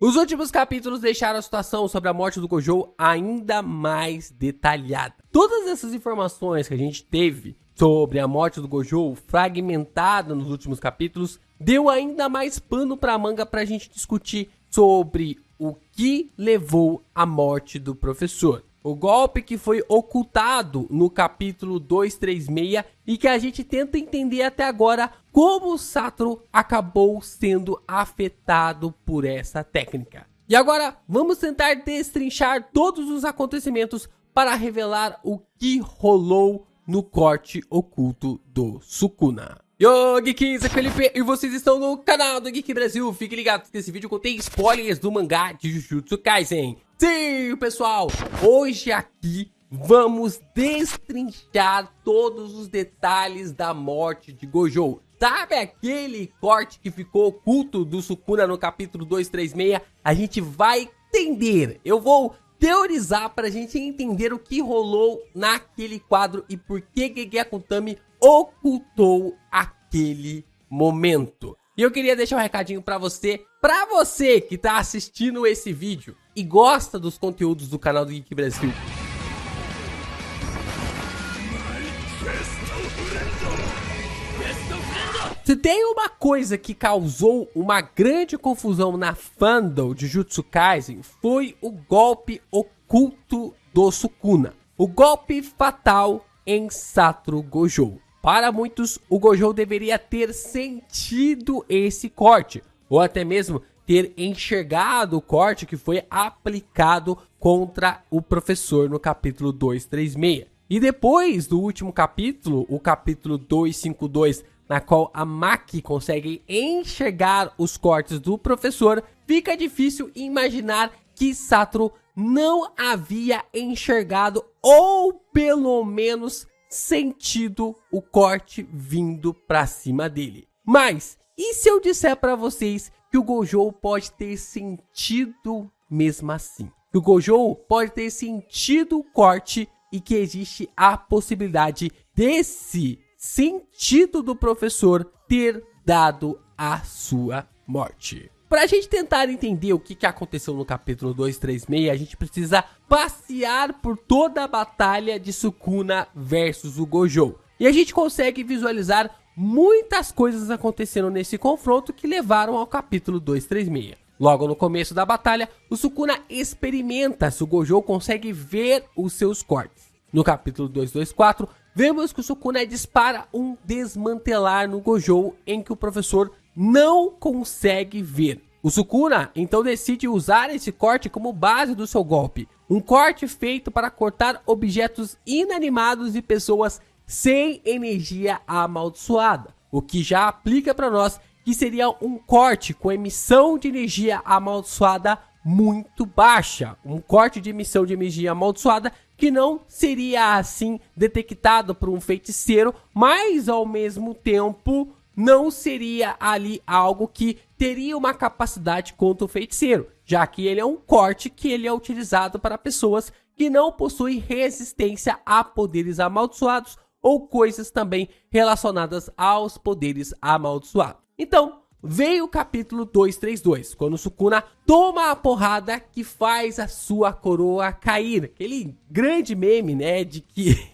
Os últimos capítulos deixaram a situação sobre a morte do Gojo ainda mais detalhada. Todas essas informações que a gente teve sobre a morte do Gojo, fragmentada nos últimos capítulos, deu ainda mais pano para a manga para a gente discutir sobre o que levou à morte do professor. O golpe que foi ocultado no capítulo 236 e que a gente tenta entender até agora como o Satoru acabou sendo afetado por essa técnica. E agora vamos tentar destrinchar todos os acontecimentos para revelar o que rolou no corte oculto do Sukuna. Yo, Geeks, aqui é o Felipe e vocês estão no canal do Geek Brasil. Fiquem ligados que esse vídeo contém spoilers do mangá de Jujutsu Kaisen. Sim, pessoal, hoje aqui vamos destrinchar todos os detalhes da morte de Gojo. Sabe aquele corte que ficou oculto do Sukuna no capítulo 236? A gente vai entender. Eu vou teorizar para a gente entender o que rolou naquele quadro e por que Gege Akutami ocultou aquele momento. E eu queria deixar um recadinho para você que tá assistindo esse vídeo e gosta dos conteúdos do canal do Geek Brasil. Se tem uma coisa que causou uma grande confusão na fandom de Jujutsu Kaisen, foi o golpe oculto do Sukuna. O golpe fatal em Satoru Gojo. Para muitos, o Gojo deveria ter sentido esse corte, ou até mesmo ter enxergado o corte que foi aplicado contra o professor no capítulo 236. E depois do último capítulo, o capítulo 252, na qual a Maki consegue enxergar os cortes do professor, fica difícil imaginar que Satoru não havia enxergado ou pelo menos sentido o corte vindo pra cima dele. Mas e se eu disser pra vocês que o Gojo pode ter sentido mesmo assim? Que o Gojo pode ter sentido o corte e que existe a possibilidade desse sentido do professor ter dado a sua morte. Pra gente tentar entender o que aconteceu no capítulo 236, a gente precisa passear por toda a batalha de Sukuna versus o Gojo. E a gente consegue visualizar muitas coisas acontecendo nesse confronto que levaram ao capítulo 236. Logo no começo da batalha, o Sukuna experimenta se o Gojo consegue ver os seus cortes. No capítulo 224, vemos que o Sukuna dispara um desmantelar no Gojo em que o professor não consegue ver. O Sukuna então decide usar esse corte como base do seu golpe. Um corte feito para cortar objetos inanimados e pessoas sem energia amaldiçoada. O que já aplica para nós que seria um corte com emissão de energia amaldiçoada muito baixa. Um corte de emissão de energia amaldiçoada que não seria assim detectado por um feiticeiro, mas ao mesmo tempo não seria ali algo que teria uma capacidade contra o feiticeiro, já que ele é um corte que ele é utilizado para pessoas que não possuem resistência a poderes amaldiçoados ou coisas também relacionadas aos poderes amaldiçoados. Então, veio o capítulo 232, quando Sukuna toma a porrada que faz a sua coroa cair. Aquele grande meme, né, de que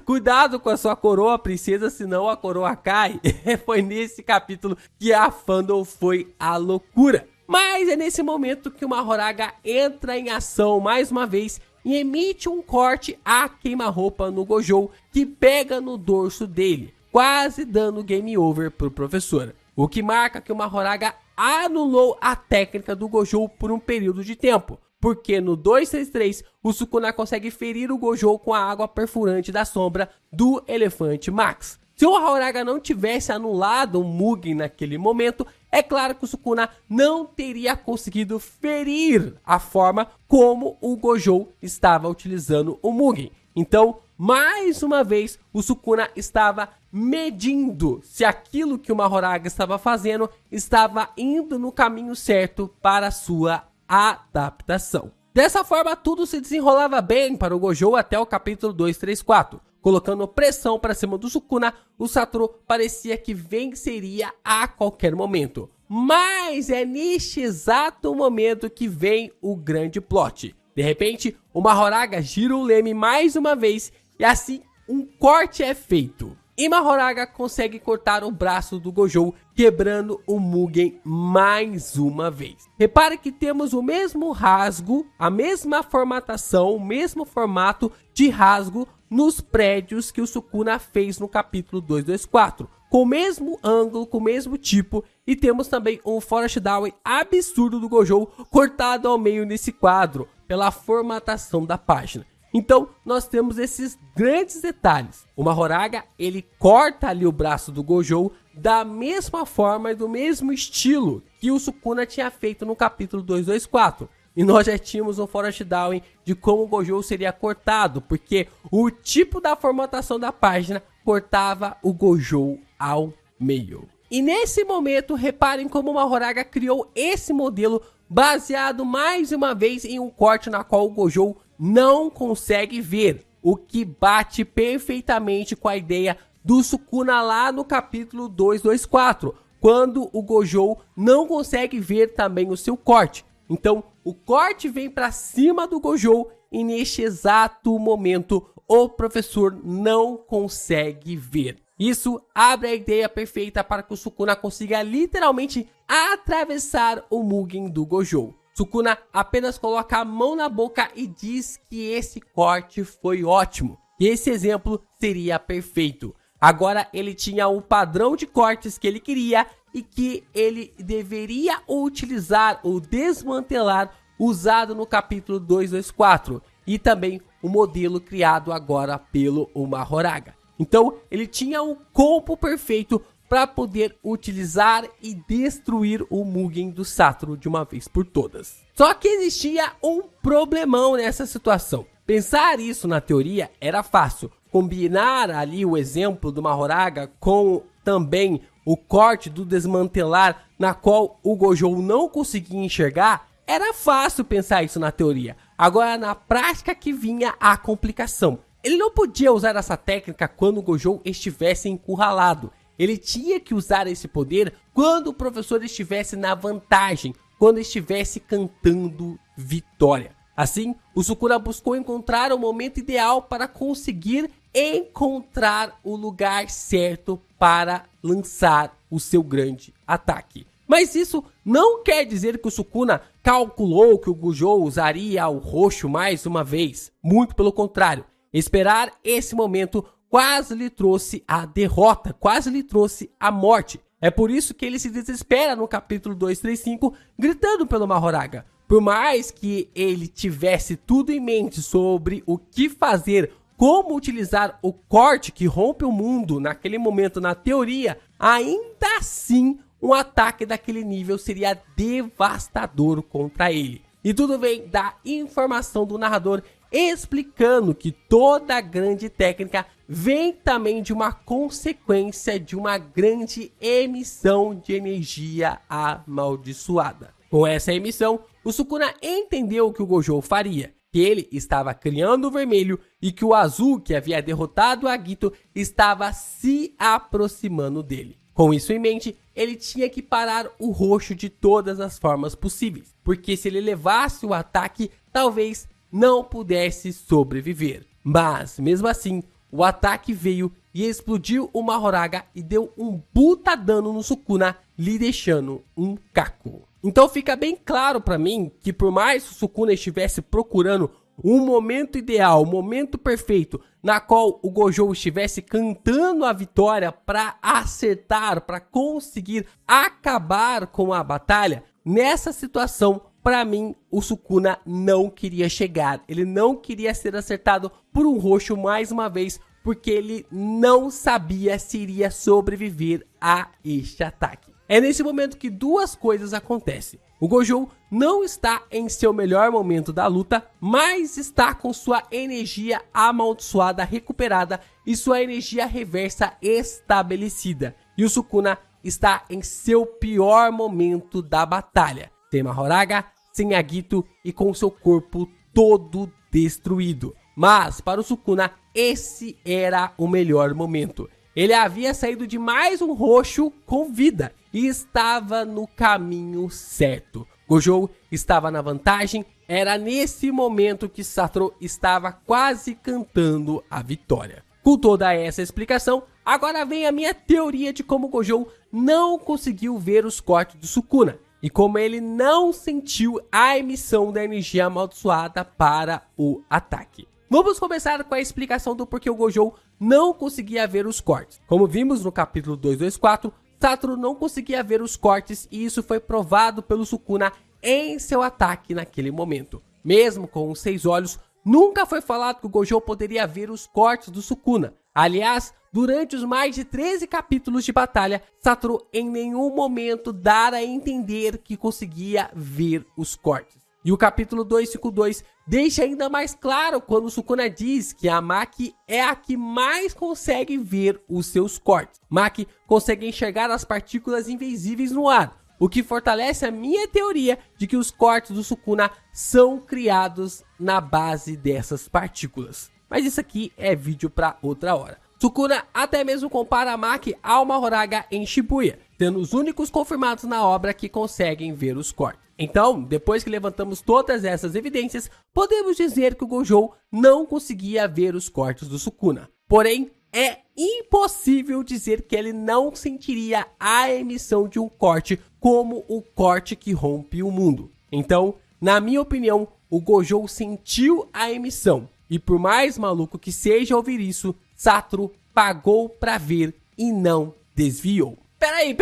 cuidado com a sua coroa, princesa, senão a coroa cai. Foi nesse capítulo que a fandom foi à loucura. Mas é nesse momento que o Mahoraga entra em ação mais uma vez e emite um corte a queima-roupa no Gojo que pega no dorso dele, quase dando game over pro professor. O que marca que o Mahoraga anulou a técnica do Gojo por um período de tempo. Porque no 263, o Sukuna consegue ferir o Gojo com a água perfurante da sombra do elefante Max. Se o Mahoraga não tivesse anulado o Mugen naquele momento, é claro que o Sukuna não teria conseguido ferir a forma como o Gojo estava utilizando o Mugen. Então, mais uma vez, o Sukuna estava medindo se aquilo que o Mahoraga estava fazendo estava indo no caminho certo para a sua adaptação. Dessa forma, tudo se desenrolava bem para o Gojo até o capítulo 234. Colocando pressão para cima do Sukuna, o Satoru parecia que venceria a qualquer momento. Mas é neste exato momento que vem o grande plot. De repente, o Mahoraga gira o leme mais uma vez e assim um corte é feito. E Mahoraga consegue cortar o braço do Gojo, quebrando o Mugen mais uma vez. Repare que temos o mesmo rasgo, a mesma formatação, o mesmo formato de rasgo nos prédios que o Sukuna fez no capítulo 224. Com o mesmo ângulo, com o mesmo tipo, e temos também um Forest Down absurdo do Gojo cortado ao meio nesse quadro, pela formatação da página. Então, nós temos esses grandes detalhes. O Mahoraga, ele corta ali o braço do Gojo da mesma forma e do mesmo estilo que o Sukuna tinha feito no capítulo 224. E nós já tínhamos um Forest Down de como o Gojo seria cortado, porque o tipo da formatação da página cortava o Gojo ao meio. E nesse momento, reparem como o Mahoraga criou esse modelo baseado mais uma vez em um corte na qual o Gojo não consegue ver, o que bate perfeitamente com a ideia do Sukuna lá no capítulo 224, quando o Gojo não consegue ver também o seu corte. Então, o corte vem para cima do Gojo e neste exato momento o professor não consegue ver. Isso abre a ideia perfeita para que o Sukuna consiga literalmente atravessar o Mugen do Gojo. Sukuna apenas coloca a mão na boca e diz que esse corte foi ótimo, que esse exemplo seria perfeito. Agora ele tinha o padrão de cortes que ele queria e que ele deveria utilizar ou desmantelar usado no capítulo 224 e também o modelo criado agora pelo Mahoraga. Então ele tinha o combo perfeito para poder utilizar e destruir o Mugen do Satoru de uma vez por todas. Só que existia um problemão nessa situação. Pensar isso na teoria era fácil. Combinar ali o exemplo do Mahoraga com também o corte do desmantelar na qual o Gojo não conseguia enxergar, era fácil pensar isso na teoria. Agora na prática que vinha a complicação. Ele não podia usar essa técnica quando o Gojo estivesse encurralado. Ele tinha que usar esse poder quando o professor estivesse na vantagem, quando estivesse cantando vitória. Assim, o Sukuna buscou encontrar o momento ideal para conseguir encontrar o lugar certo para lançar o seu grande ataque. Mas isso não quer dizer que o Sukuna calculou que o Gojo usaria o roxo mais uma vez. Muito pelo contrário, esperar esse momento quase lhe trouxe a derrota, quase lhe trouxe a morte. É por isso que ele se desespera no capítulo 235, gritando pelo Mahoraga. Por mais que ele tivesse tudo em mente sobre o que fazer, como utilizar o corte que rompe o mundo naquele momento na teoria, ainda assim um ataque daquele nível seria devastador contra ele. E tudo vem da informação do narrador explicando que toda grande técnica vem também de uma consequência de uma grande emissão de energia amaldiçoada. Com essa emissão, o Sukuna entendeu o que o Gojo faria, que ele estava criando o vermelho e que o azul, que havia derrotado Agito, estava se aproximando dele. Com isso em mente, ele tinha que parar o roxo de todas as formas possíveis, porque se ele levasse o ataque, talvez não pudesse sobreviver. Mas, mesmo assim, o ataque veio e explodiu o Mahoraga e deu um puta dano no Sukuna, lhe deixando um caco. Então fica bem claro pra mim que por mais que o Sukuna estivesse procurando um momento ideal, um momento perfeito, na qual o Gojo estivesse cantando a vitória para acertar, para conseguir acabar com a batalha, nessa situação, para mim, o Sukuna não queria chegar. Ele não queria ser acertado por um roxo mais uma vez, porque ele não sabia se iria sobreviver a este ataque. É nesse momento que duas coisas acontecem. O Gojo não está em seu melhor momento da luta, mas está com sua energia amaldiçoada recuperada e sua energia reversa estabelecida. E o Sukuna está em seu pior momento da batalha. Sem Mahoraga, sem Agito e com seu corpo todo destruído. Mas para o Sukuna, esse era o melhor momento. Ele havia saído de mais um roxo com vida estava no caminho certo. Gojo estava na vantagem, era nesse momento que Satoru estava quase cantando a vitória. Com toda essa explicação, agora vem a minha teoria de como Gojo não conseguiu ver os cortes do Sukuna e como ele não sentiu a emissão da energia amaldiçoada para o ataque. Vamos começar com a explicação do porquê o Gojo não conseguia ver os cortes. Como vimos no capítulo 224, Satoru não conseguia ver os cortes e isso foi provado pelo Sukuna em seu ataque naquele momento. Mesmo com os 6 olhos, nunca foi falado que o Gojo poderia ver os cortes do Sukuna. Aliás, durante os mais de 13 capítulos de batalha, Satoru em nenhum momento dara a entender que conseguia ver os cortes. E o capítulo 252 deixa ainda mais claro quando o Sukuna diz que a Maki é a que mais consegue ver os seus cortes. Maki consegue enxergar as partículas invisíveis no ar, o que fortalece a minha teoria de que os cortes do Sukuna são criados na base dessas partículas. Mas isso aqui é vídeo para outra hora. Sukuna até mesmo compara a Maki ao Mahoraga em Shibuya, sendo os únicos confirmados na obra que conseguem ver os cortes. Então, depois que levantamos todas essas evidências, podemos dizer que o Gojo não conseguia ver os cortes do Sukuna. Porém, é impossível dizer que ele não sentiria a emissão de um corte como o corte que rompe o mundo. Então, na minha opinião, o Gojo sentiu a emissão. E por mais maluco que seja ouvir isso, Satoru pagou pra ver e não desviou. Peraí.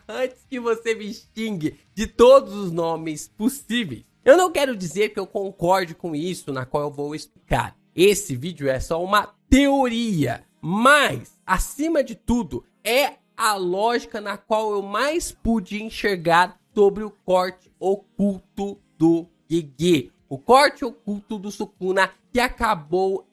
Antes que você me xingue de todos os nomes possíveis, eu não quero dizer que eu concorde com isso na qual eu vou explicar. Esse vídeo é só uma teoria, mas, acima de tudo, é a lógica na qual eu mais pude enxergar sobre o corte oculto do Gege. O corte oculto do Sukuna que acabou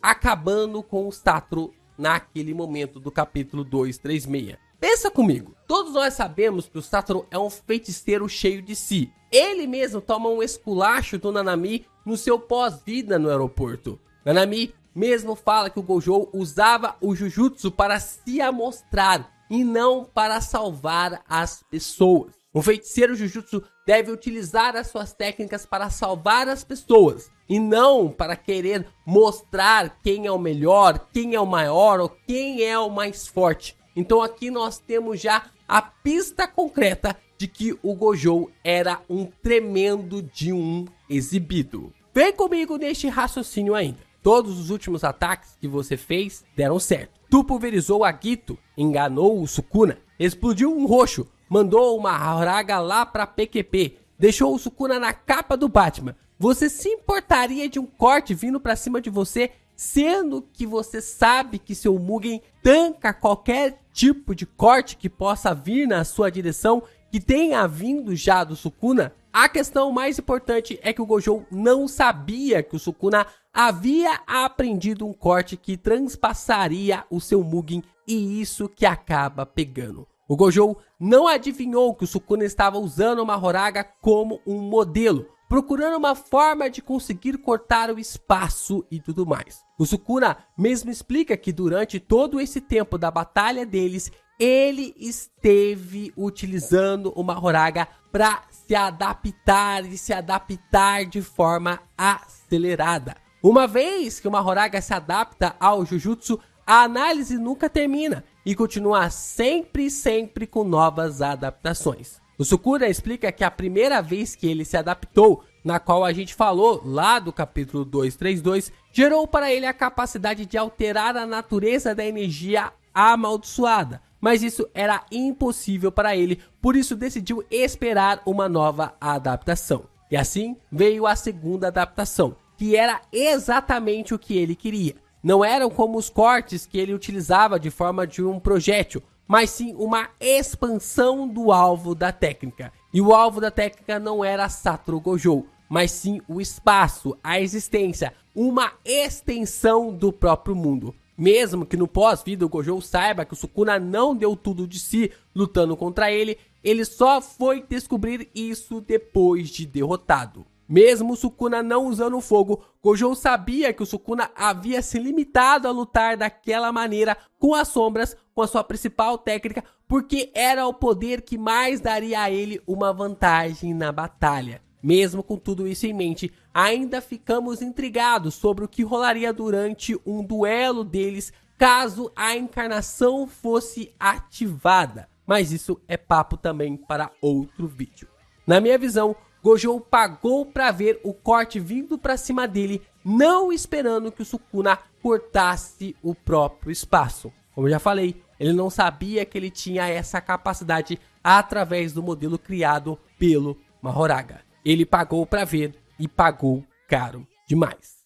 acabando com o Satoru naquele momento do capítulo 236. Pensa comigo, todos nós sabemos que o Satoru é um feiticeiro cheio de si. Ele mesmo toma um esculacho do Nanami no seu pós-vida no aeroporto. Nanami mesmo fala que o Gojo usava o Jujutsu para se amostrar e não para salvar as pessoas. Um feiticeiro Jujutsu deve utilizar as suas técnicas para salvar as pessoas e não para querer mostrar quem é o melhor, quem é o maior ou quem é o mais forte. Então aqui nós temos já a pista concreta de que o Gojo era um tremendo de um exibido. Vem comigo neste raciocínio ainda. Todos os últimos ataques que você fez deram certo. Tu pulverizou a Gito, enganou o Sukuna, explodiu um roxo, mandou uma Mahoraga lá pra PQP, deixou o Sukuna na capa do Batman. Você se importaria de um corte vindo pra cima de você, sendo que você sabe que seu Mugen tanca qualquer tipo de corte que possa vir na sua direção, que tenha vindo já do Sukuna? A questão mais importante é que o Gojo não sabia que o Sukuna havia aprendido um corte que transpassaria o seu Mugen e isso que acaba pegando. O Gojo não adivinhou que o Sukuna estava usando o Mahoraga como um modelo, procurando uma forma de conseguir cortar o espaço e tudo mais. O Sukuna mesmo explica que durante todo esse tempo da batalha deles, ele esteve utilizando o Mahoraga para se adaptar e se adaptar de forma acelerada. Uma vez que o Mahoraga se adapta ao Jujutsu, a análise nunca termina e continua sempre com novas adaptações. O Sukuna explica que a primeira vez que ele se adaptou, na qual a gente falou lá do capítulo 232, gerou para ele a capacidade de alterar a natureza da energia amaldiçoada. Mas isso era impossível para ele, por isso decidiu esperar uma nova adaptação. E assim veio a segunda adaptação, que era exatamente o que ele queria. Não eram como os cortes que ele utilizava de forma de um projétil, mas sim uma expansão do alvo da técnica. E o alvo da técnica não era Satoru Gojo, mas sim o espaço, a existência, uma extensão do próprio mundo. Mesmo que no pós-vida o Gojo saiba que o Sukuna não deu tudo de si lutando contra ele, ele só foi descobrir isso depois de derrotado. Mesmo o Sukuna não usando o fogo, Gojo sabia que o Sukuna havia se limitado a lutar daquela maneira com as sombras, com a sua principal técnica, porque era o poder que mais daria a ele uma vantagem na batalha. Mesmo com tudo isso em mente, ainda ficamos intrigados sobre o que rolaria durante um duelo deles caso a encarnação fosse ativada. Mas isso é papo também para outro vídeo. Na minha visão, Gojo pagou para ver o corte vindo para cima dele, não esperando que o Sukuna cortasse o próprio espaço. Como eu já falei, ele não sabia que ele tinha essa capacidade através do modelo criado pelo Mahoraga. Ele pagou para ver e pagou caro demais.